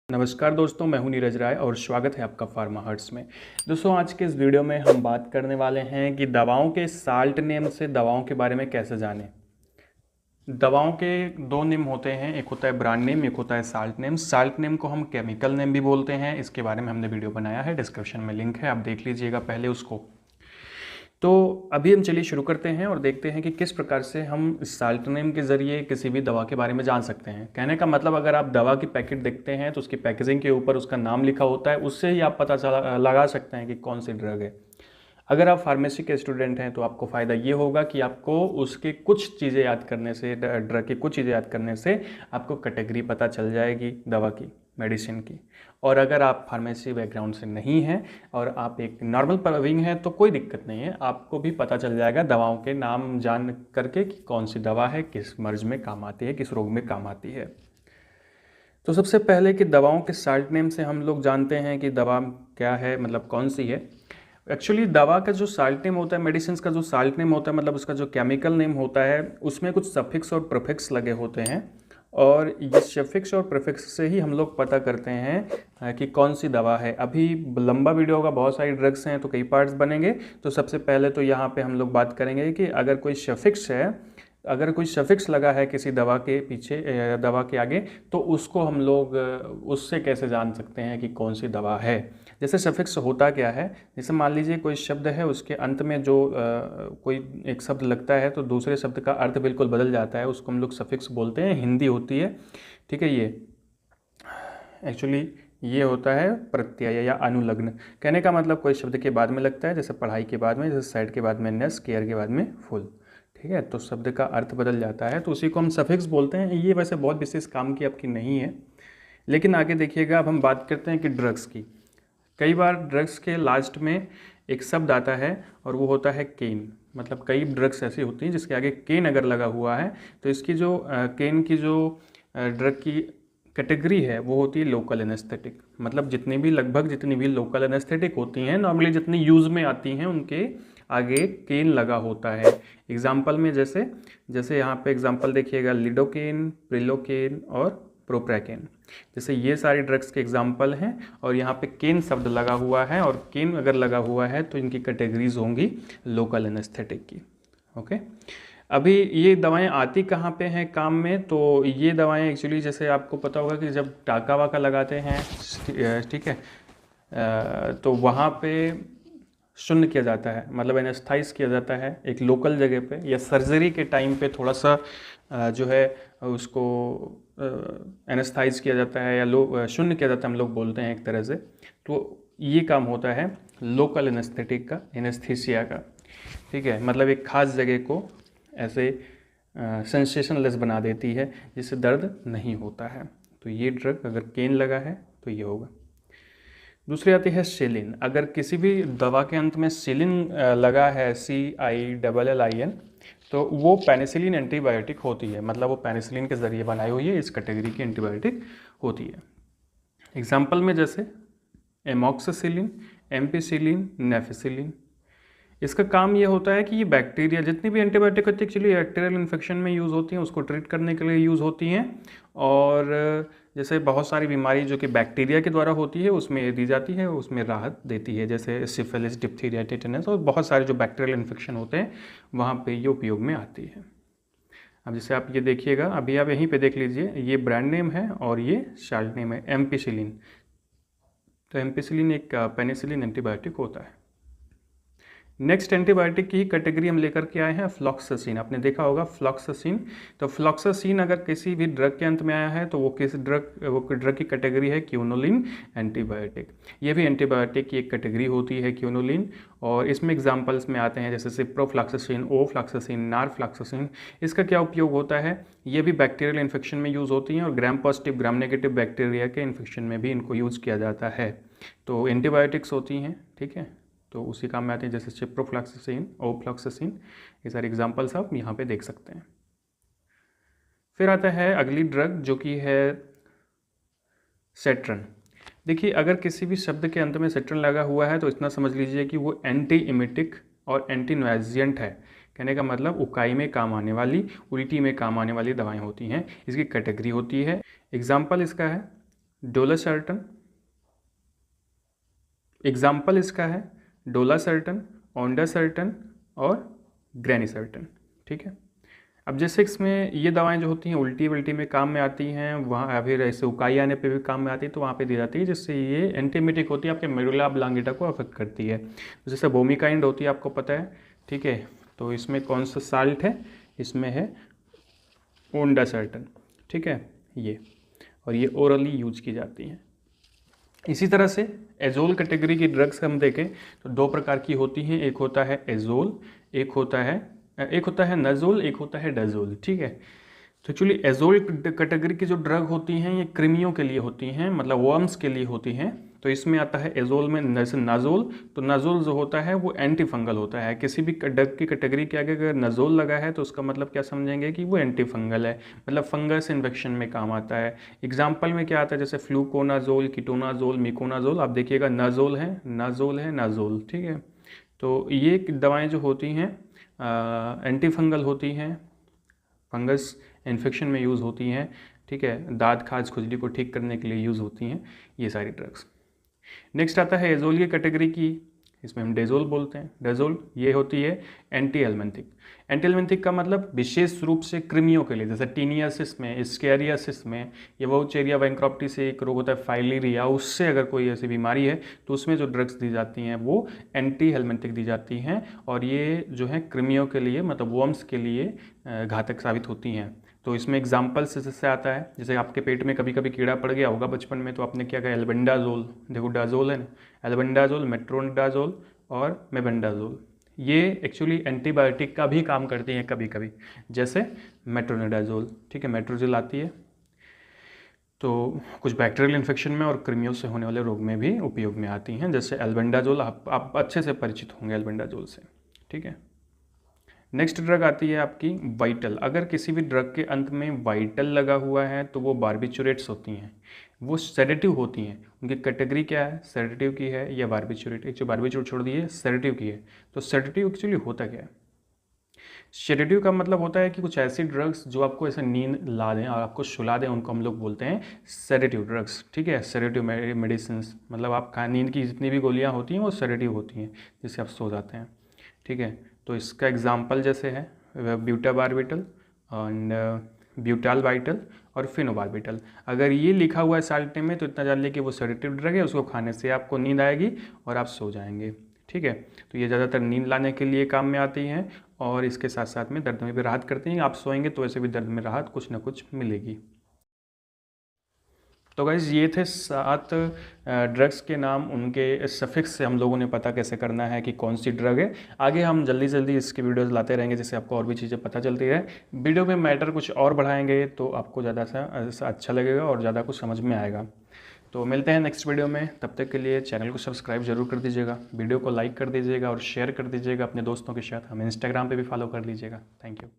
नमस्कार दोस्तों, मैं हूं नीरज राय और स्वागत है आपका फार्मा हर्ट्स में। दोस्तों, आज के इस वीडियो में हम बात करने वाले हैं कि दवाओं के साल्ट नेम से दवाओं के बारे में कैसे जानें। दवाओं के दो नेम होते हैं, एक होता है ब्रांड नेम, एक होता है साल्ट नेम। साल्ट नेम को हम केमिकल नेम भी बोलते हैं। इसके बारे में हमने वीडियो बनाया है, डिस्क्रिप्शन में लिंक है, आप देख लीजिएगा पहले उसको। तो अभी हम चलिए शुरू करते हैं और देखते हैं कि किस प्रकार से हम साल्ट नेम के ज़रिए किसी भी दवा के बारे में जान सकते हैं। कहने का मतलब, अगर आप दवा की पैकेट देखते हैं तो उसकी पैकेजिंग के ऊपर उसका नाम लिखा होता है, उससे ही आप पता लगा सकते हैं कि कौन सी ड्रग है। अगर आप फार्मेसी के स्टूडेंट हैं तो आपको फ़ायदा ये होगा कि आपको उसके कुछ चीज़ें याद करने से, ड्रग की कुछ चीज़ें याद करने से आपको कैटेगरी पता चल जाएगी दवा की, मेडिसिन की। और अगर आप फार्मेसी बैकग्राउंड से नहीं हैं और आप एक नॉर्मल प्रवीण हैं तो कोई दिक्कत नहीं है, आपको भी पता चल जाएगा दवाओं के नाम जान करके कि कौन सी दवा है, किस मर्ज में काम आती है, किस रोग में काम आती है। तो सबसे पहले कि दवाओं के साल्ट नेम से हम लोग जानते हैं कि दवा क्या है, मतलब कौन सी है। एक्चुअली दवा का जो साल्ट नेम होता है, मेडिसिन का जो साल्ट नेम होता है, मतलब उसका जो केमिकल नेम होता है, उसमें कुछ सफिक्स और प्रीफिक्स लगे होते हैं। और ये सफिक्स और प्रीफिक्स से ही हम लोग पता करते हैं कि कौन सी दवा है। अभी लंबा वीडियो होगा, बहुत सारी ड्रग्स हैं तो कई पार्ट्स बनेंगे। तो सबसे पहले तो यहाँ पे हम लोग बात करेंगे कि अगर कोई सफिक्स है, अगर कोई सफिक्स लगा है किसी दवा के पीछे, दवा के आगे, तो उसको हम लोग उससे कैसे जान सकते हैं कि कौन सी दवा है। जैसे सफिक्स होता क्या है, जैसे मान लीजिए कोई शब्द है, उसके अंत में जो कोई एक शब्द लगता है तो दूसरे शब्द का अर्थ बिल्कुल बदल जाता है, उसको हम लोग सफिक्स बोलते हैं। हिंदी होती है, ठीक है। ये एक्चुअली ये होता है प्रत्यय या अनुलग्न। कहने का मतलब कोई शब्द के बाद में लगता है, जैसे पढ़ाई के बाद में, जैसे साइड के बाद में नेस, केयर के बाद में फुल, ठीक है। तो शब्द का अर्थ बदल जाता है तो उसी को हम सफिक्स बोलते हैं। ये वैसे बहुत विशेष काम की आपकी नहीं है, लेकिन आगे देखिएगा। अब हम बात करते हैं कि ड्रग्स की। कई बार ड्रग्स के लास्ट में एक शब्द आता है और वो होता है केन। मतलब कई ड्रग्स ऐसी होती हैं जिसके आगे केन अगर लगा हुआ है तो इसकी जो केन की जो ड्रग की कैटेगरी है वो होती है लोकल एनेस्थेटिक। मतलब लगभग जितनी भी लोकल एनेस्थेटिक होती हैं, नॉर्मली जितनी यूज़ में आती हैं, उनके आगे केन लगा होता है। एग्जाम्पल में जैसे जैसे यहाँ पे एग्जाम्पल देखिएगा, लिडोकेन, प्रिलोकेन और प्रोप्राकेन। जैसे ये सारी ड्रग्स के एग्जाम्पल हैं और यहाँ पे केन शब्द लगा हुआ है, और केन अगर लगा हुआ है तो इनकी कैटेगरीज होंगी लोकल एनेस्थेटिक की। ओके। अभी ये दवाएं आती कहाँ पे हैं काम में, तो ये दवाएं एक्चुअली जैसे आपको पता होगा कि जब टाका वाका लगाते हैं, ठीक है, तो वहाँ पे शून्य किया जाता है, मतलब एनेस्थाइज किया जाता है एक लोकल जगह पे, या सर्जरी के टाइम पे थोड़ा सा जो है उसको एनेस्थाइज किया जाता है या शून्य किया जाता है, हम लोग बोलते हैं एक तरह से। तो ये काम होता है लोकल एनेस्थेटिक का, एनेस्थीसिया का, ठीक है। मतलब एक खास जगह को ऐसे सेंसेशनलेस बना देती है जिससे दर्द नहीं होता है। तो ये ड्रग अगर केन लगा है तो ये होगा। दूसरी आती है सेलिन। अगर किसी भी दवा के अंत में सेलिन लगा है, CILLIN, तो वो पेनिसिलिन एंटीबायोटिक होती है। मतलब वो पेनिसिलिन के ज़रिए बनाई हुई है, इस कैटेगरी की एंटीबायोटिक होती है। एग्जाम्पल में जैसे एमॉक्सिसिलिन, एम्पिसिलिन, नेफिसिलिन। इसका काम ये होता है कि ये बैक्टीरिया, जितनी भी एंटीबायोटिक होती है एक्चुअली बैक्टीरियल इन्फेक्शन में यूज़ होती हैं, उसको ट्रीट करने के लिए यूज़ होती हैं। और जैसे बहुत सारी बीमारी जो कि बैक्टीरिया के द्वारा होती है उसमें ये दी जाती है, उसमें राहत देती है, जैसे सिफिलिस, डिप्थीरिया, टेटनस और बहुत सारे जो बैक्टीरियल इन्फेक्शन होते हैं वहाँ पे ये उपयोग में आती है। अब जैसे आप ये देखिएगा, अभी आप यहीं पे देख लीजिए, ये ब्रांड नेम है और ये साल्ट नेम है, एम्पिसिलिन। तो एम्पिसिलिन एक पेनिसिलिन एंटीबायोटिक होता है। नेक्स्ट एंटीबायोटिक की ही कैटेगरी हम लेकर के आए हैं, फ्लॉक्सासिन। आपने देखा होगा फ्लॉक्सासिन। तो फ्लॉक्सासिन अगर किसी भी ड्रग के अंत में आया है तो वो ड्रग की कैटेगरी है क्यूनोलिन एंटीबायोटिक। ये भी एंटीबायोटिक की एक कैटेगरी होती है क्यूनोलिन। और इसमें एग्जांपल्स में आते हैं जैसे सिप्रोफ्लॉक्सासिन, ओफ्लॉक्सासिन, नारफ्लॉक्सासिन। इसका क्या उपयोग होता है, ये भी बैक्टीरियल इन्फेक्शन में यूज़ होती हैं और gram positive gram negative bacteria के इन्फेक्शन में भी इनको यूज़ किया जाता है। तो एंटीबायोटिक्स होती हैं, ठीक है। तो उसी काम में आते हैं जैसे सिप्रोफ्लॉक्सासिन, ओफ्लॉक्सासिन। ये सारे एग्जांपल्स आप यहाँ पे देख सकते हैं। फिर आता है अगली ड्रग जो कि है सेट्रन। देखिए, अगर किसी भी शब्द के अंत में सेट्रन लगा हुआ है तो इतना समझ लीजिए कि वो एंटी इमेटिक और एंटी नोएजिएंट है। कहने का मतलब उकाई में काम आने वाली, उल्टी में काम आने वाली दवाएं होती हैं, इसकी कैटेगरी होती है। एग्जाम्पल इसका है डोलासर्टन, एग्जाम्पल इसका है डोलासर्टन, ओंडासर्टन और ग्रेनिसर्टन। ठीक है। अब जैसे इसमें ये दवाएं जो होती हैं उल्टी वल्टी में काम में आती हैं, वहाँ फिर ऐसे उकाई आने पे भी काम में आती है, तो वहाँ पे दी जाती है, जिससे ये एंटीमेटिक होती है, आपके मेडुला ऑब्लांगेटा को अफेक्ट करती है। तो जैसे बोमिकाइंड होती है, आपको पता है। ठीक है। तो इसमें कौन सा साल्ट है, इसमें है ओंडासर्टन। ठीक है ये, और ये ओरली यूज की जाती हैं। इसी तरह से एजोल कैटेगरी की ड्रग्स हम देखें तो दो प्रकार की होती हैं, एक होता है एजोल, एक होता है नजोल, एक होता है डजोल। ठीक है। तो एक्चुअली एजोल कैटेगरी की जो ड्रग होती हैं ये कृमियों के लिए होती हैं, मतलब वर्म्स के लिए होती हैं। तो इसमें आता है एजोल में नाजोल। तो नाजोल जो होता है वो एंटी फंगल होता है। किसी भी ड्रग की कैटेगरी के आगे अगर नाजोल लगा है तो उसका मतलब क्या समझेंगे कि वो एंटी फंगल है, मतलब फंगस इन्फेक्शन में काम आता है। एग्जाम्पल में क्या आता है, जैसे फ्लूकोनाजोल, कीटोनाजोल, मिकोनाजोल। आप देखिएगा नाजोल है, नाजोल है, नाजोल। ठीक है। तो ये दवाएँ जो होती हैं एंटी फंगल होती हैं, फंगस इन्फेक्शन में यूज़ होती हैं। ठीक है। दाद खाज खुजली को ठीक करने के लिए यूज़ होती हैं ये सारी ड्रग्स। नेक्स्ट आता है एजोल की कैटेगरी की, इसमें हम डेजोल बोलते हैं। डेजोल ये होती है एंटी एल्मेंथिक। एंटी एल्मेंथिक का मतलब विशेष रूप से कृमियों के लिए, जैसे टीनियासिस में, स्केरियासिस में, या वाउचेरिया बैंक्रॉप्टी से एक रोग होता है फाइलेरिया, उससे अगर कोई ऐसी बीमारी है तो उसमें जो ड्रग्स दी जाती हैं वो एंटी एल्मेंथिक दी जाती हैं, और ये जो है कृमियों के लिए, मतलब वर्म्स के लिए घातक साबित होती हैं। तो इसमें एग्जाम्पल्स जैसे आता है, जैसे आपके पेट में कभी कभी कीड़ा पड़ गया होगा बचपन में, तो आपने क्या कहा, एल्बेंडाजोल। देखो डाजोल है ना, एल्बेंडाजोल, मेट्रोनिडाजोल और मेबेंडाजोल, ये एक्चुअली एंटीबायोटिक का भी काम करती हैं कभी कभी, जैसे मेट्रोनिडाजोल। ठीक है। मेट्रोजिल आती है तो कुछ बैक्टीरियल इन्फेक्शन में और कृमियों से होने वाले रोग में भी उपयोग में आती हैं, जैसे एल्बेंडाजोल। आप अच्छे से परिचित होंगे एल्बेंडाजोल से। ठीक है। नेक्स्ट ड्रग आती है आपकी वाइटल। अगर किसी भी ड्रग के अंत में वाइटल लगा हुआ है तो वो बार्बिचुरेट्स होती हैं, वो सेडेटिव होती हैं। उनकी कैटेगरी क्या है, सेडेटिव की है या बार्बिचुरेट। एक जो बार्बिचुरेट छोड़ दिए, सेडेटिव की है। तो सेडेटिव एक्चुअली होता क्या है, सेडेटिव का मतलब होता है कि कुछ ऐसी ड्रग्स जो आपको ऐसे नींद ला दें और आपको सुला दें, उनको हम लोग बोलते हैं सेडेटिव ड्रग्स। ठीक है। सेडेटिव मेडिसिन, मतलब आप नींद की जितनी भी गोलियाँ होती हैं वो सेडेटिव होती हैं, जिससे आप सो जाते हैं। ठीक है। तो इसका एग्जाम्पल जैसे है ब्यूटाबार्बिटल एंड ब्यूटाल वाइटल और फिनोबार्बिटल। अगर ये लिखा हुआ है साल्ट में तो इतना जान लिया कि वो सेडेटिव ड्रग है, उसको खाने से आपको नींद आएगी और आप सो जाएंगे। ठीक है। तो ये ज़्यादातर नींद लाने के लिए काम में आती हैं, और इसके साथ साथ में दर्द में भी राहत करती हैं। आप सोएंगे तो वैसे भी दर्द में राहत कुछ ना कुछ मिलेगी। तो गाइज़ ये थे 7 ड्रग्स के नाम, उनके सफिक्स से हम लोगों ने पता कैसे करना है कि कौन सी ड्रग है। आगे हम जल्दी जल्दी इसके वीडियोस लाते रहेंगे, जिससे आपको और भी चीज़ें पता चलती है। वीडियो में मैटर कुछ और बढ़ाएंगे तो आपको ज़्यादा सा अच्छा लगेगा और ज़्यादा कुछ समझ में आएगा। तो मिलते हैं नेक्स्ट वीडियो में, तब तक के लिए चैनल को सब्सक्राइब जरूर कर दीजिएगा, वीडियो को लाइक कर दीजिएगा और शेयर कर दीजिएगा अपने दोस्तों के साथ। हमें इंस्टाग्राम पर भी फॉलो कर लीजिएगा। Thank you.